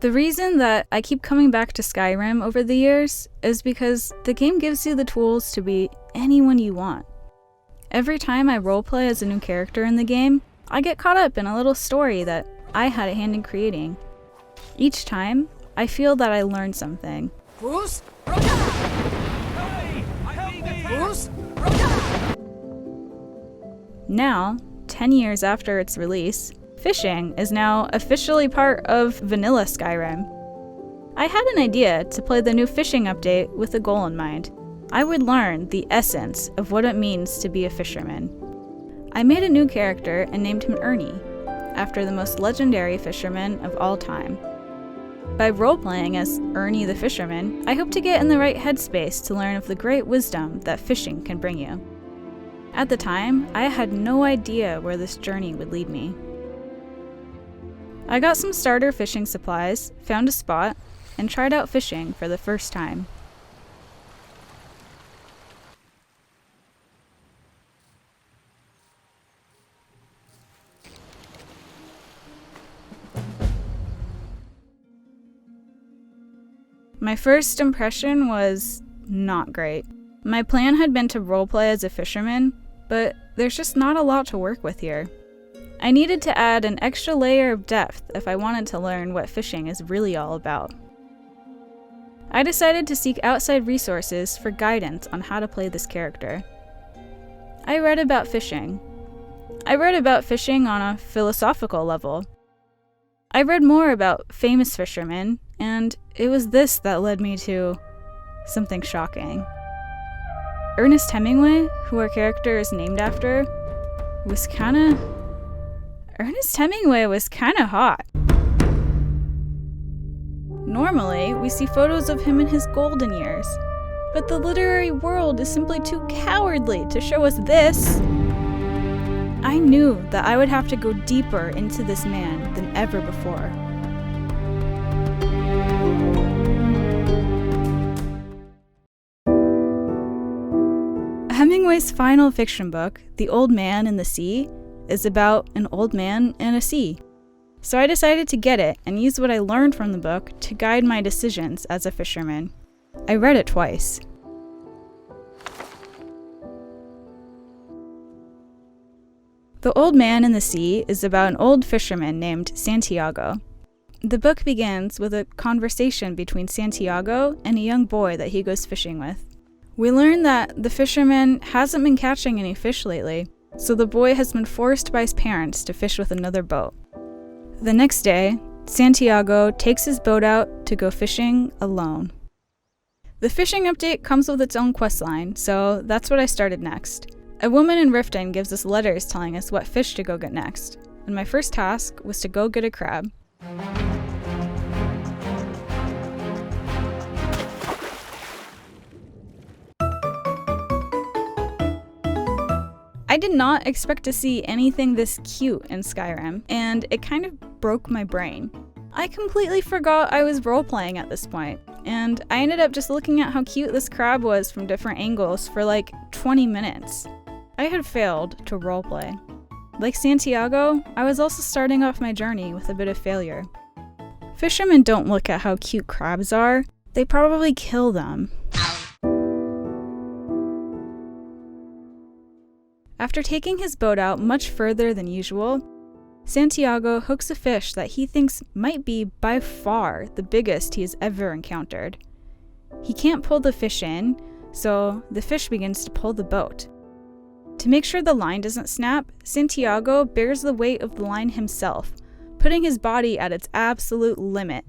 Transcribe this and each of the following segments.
The reason that I keep coming back to Skyrim over the years is because the game gives you the tools to be anyone you want. Every time I roleplay as a new character in the game, I get caught up in a little story that I had a hand in creating. Each time, I feel that I learned something. Now, 10 years after its release, fishing is now officially part of vanilla Skyrim. I had an idea to play the new fishing update with a goal in mind. I would learn the essence of what it means to be a fisherman. I made a new character and named him Ernie, after the most legendary fisherman of all time. By role-playing as Ernie the fisherman, I hope to get in the right headspace to learn of the great wisdom that fishing can bring you. At the time, I had no idea where this journey would lead me. I got some starter fishing supplies, found a spot, and tried out fishing for the first time. My first impression was not great. My plan had been to roleplay as a fisherman, but there's just not a lot to work with here. I needed to add an extra layer of depth if I wanted to learn what fishing is really all about. I decided to seek outside resources for guidance on how to play this character. I read about fishing. I read about fishing on a philosophical level. I read more about famous fishermen, and it was this that led me to something shocking. Ernest Hemingway, who our character is named after, was kinda hot. Normally, we see photos of him in his golden years, but the literary world is simply too cowardly to show us this. I knew that I would have to go deeper into this man than ever before. Hemingway's final fiction book, The Old Man and the Sea, is about an old man and a sea. So I decided to get it and use what I learned from the book to guide my decisions as a fisherman. I read it twice. The Old Man and the Sea is about an old fisherman named Santiago. The book begins with a conversation between Santiago and a young boy that he goes fishing with. We learn that the fisherman hasn't been catching any fish lately, so the boy has been forced by his parents to fish with another boat. The next day, Santiago takes his boat out to go fishing alone. The fishing update comes with its own questline, so that's what I started next. A woman in Riften gives us letters telling us what fish to go get next, and my first task was to go get a crab. I did not expect to see anything this cute in Skyrim, and it kind of broke my brain. I completely forgot I was role-playing at this point, and I ended up just looking at how cute this crab was from different angles for like 20 minutes. I had failed to roleplay. Like Santiago, I was also starting off my journey with a bit of failure. Fishermen don't look at how cute crabs are, they probably kill them. After taking his boat out much further than usual, Santiago hooks a fish that he thinks might be by far the biggest he has ever encountered. He can't pull the fish in, so the fish begins to pull the boat. To make sure the line doesn't snap, Santiago bears the weight of the line himself, putting his body at its absolute limit,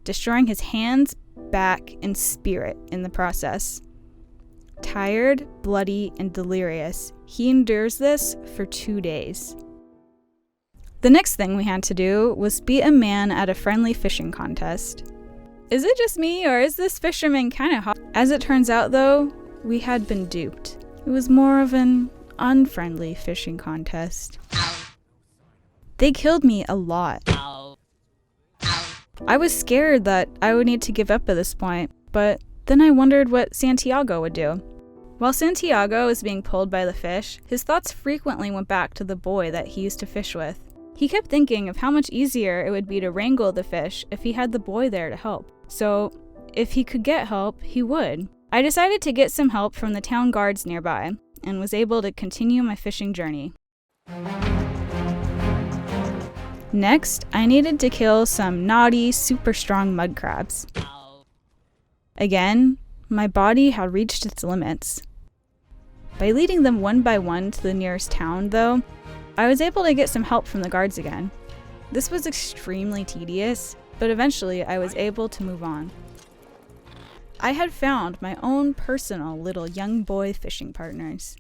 destroying his hands, back, and spirit in the process. Tired, bloody, and delirious, he endures this for 2 days. The next thing we had to do was beat a man at a friendly fishing contest. Is it just me, or is this fisherman kinda hot? As it turns out though, we had been duped. It was more of an unfriendly fishing contest. They killed me a lot. I was scared that I would need to give up at this point, but then I wondered what Santiago would do. While Santiago was being pulled by the fish, his thoughts frequently went back to the boy that he used to fish with. He He kept thinking of how much easier it would be to wrangle the fish if he had the boy there to help. So, if he could get help, he would. I decided to get some help from the town guards nearby, and was able to continue my fishing journey. Next, I needed to kill some naughty, super strong mud crabs. Again, my body had reached its limits. By leading them one by one to the nearest town, though, I was able to get some help from the guards again. This was extremely tedious, but eventually I was able to move on. I had found my own personal little young boy fishing partners.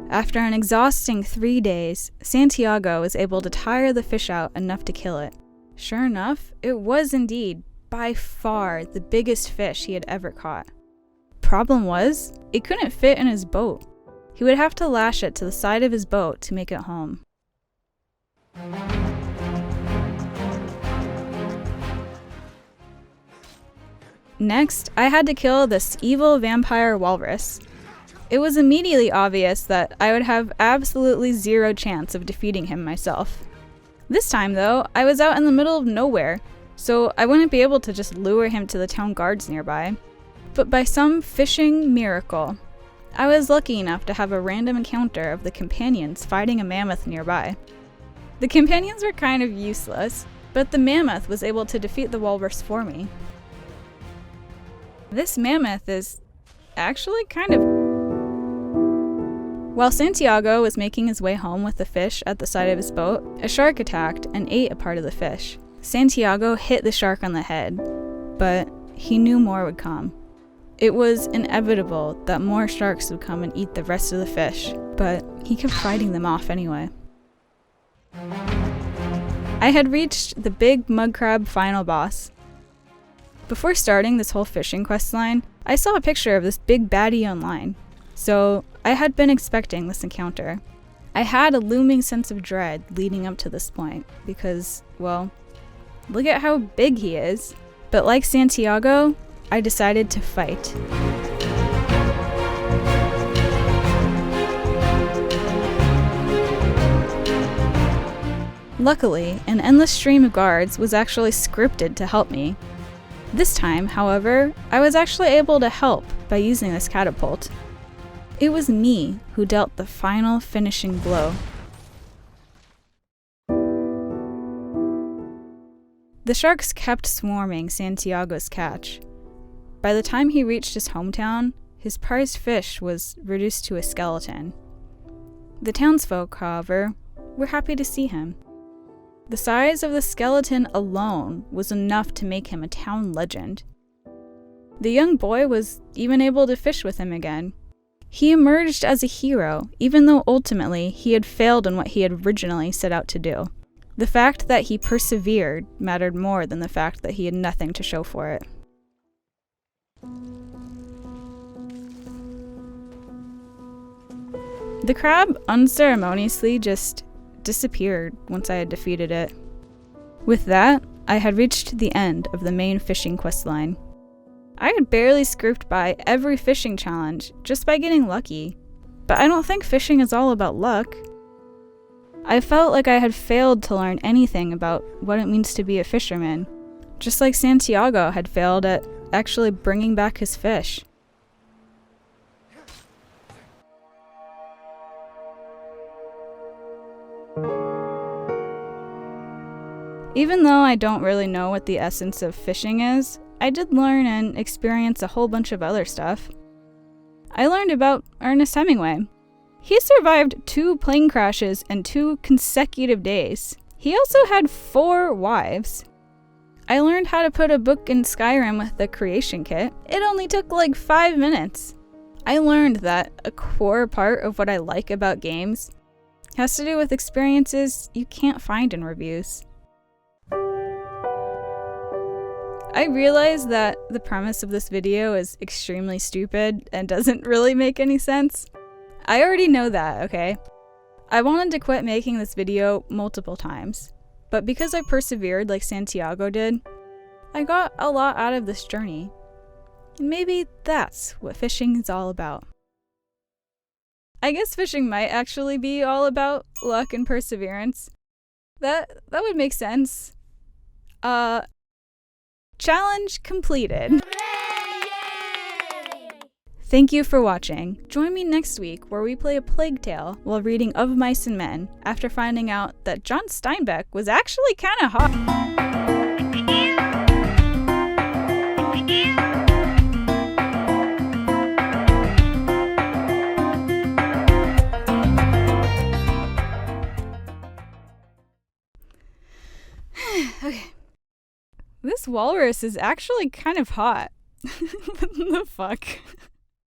After an exhausting 3 days, Santiago was able to tire the fish out enough to kill it. Sure enough, it was indeed, by far, the biggest fish he had ever caught. Problem was, it couldn't fit in his boat. He would have to lash it to the side of his boat to make it home. Next, I had to kill this evil vampire walrus. It was immediately obvious that I would have absolutely zero chance of defeating him myself. This time, though, I was out in the middle of nowhere, so I wouldn't be able to just lure him to the town guards nearby. But by some fishing miracle, I was lucky enough to have a random encounter of the companions fighting a mammoth nearby. The companions were kind of useless, but the mammoth was able to defeat the walrus for me. This mammoth is actually kind of... While Santiago was making his way home with the fish at the side of his boat, a shark attacked and ate a part of the fish. Santiago hit the shark on the head, but he knew more would come. It was inevitable that more sharks would come and eat the rest of the fish, but he kept fighting them off anyway. I had reached the big mud crab final boss. Before starting this whole fishing quest line, I saw a picture of this big baddie online, so I had been expecting this encounter. I had a looming sense of dread leading up to this point, because, well, look at how big he is. But like Santiago, I decided to fight. Luckily, an endless stream of guards was actually scripted to help me. This time, however, I was actually able to help by using this catapult. It was me who dealt the final finishing blow. The sharks kept swarming Santiago's catch. By the time he reached his hometown, his prized fish was reduced to a skeleton. The townsfolk, however, were happy to see him. The size of the skeleton alone was enough to make him a town legend. The young boy was even able to fish with him again. He emerged as a hero, even though ultimately he had failed in what he had originally set out to do. The fact that he persevered mattered more than the fact that he had nothing to show for it. The crab unceremoniously just disappeared once I had defeated it. With that, I had reached the end of the main fishing quest line. I had barely scraped by every fishing challenge just by getting lucky, but I don't think fishing is all about luck. I felt like I had failed to learn anything about what it means to be a fisherman, just like Santiago had failed at actually bringing back his fish. Even though I don't really know what the essence of fishing is, I did learn and experience a whole bunch of other stuff. I learned about Ernest Hemingway. He survived 2 plane crashes in 2 consecutive days. He also had 4 wives. I learned how to put a book in Skyrim with the creation kit. It only took like 5 minutes. I learned that a core part of what I like about games has to do with experiences you can't find in reviews. I realize that the premise of this video is extremely stupid and doesn't really make any sense. I already know that, okay? I wanted to quit making this video multiple times, but because I persevered like Santiago did, I got a lot out of this journey. And maybe that's what fishing is all about. I guess fishing might actually be all about luck and perseverance. That would make sense. Challenge completed. Thank you for watching. Join me next week where we play a plague tale while reading Of Mice and Men after finding out that John Steinbeck was actually kinda hot. Okay. This walrus is actually kind of hot. What the fuck?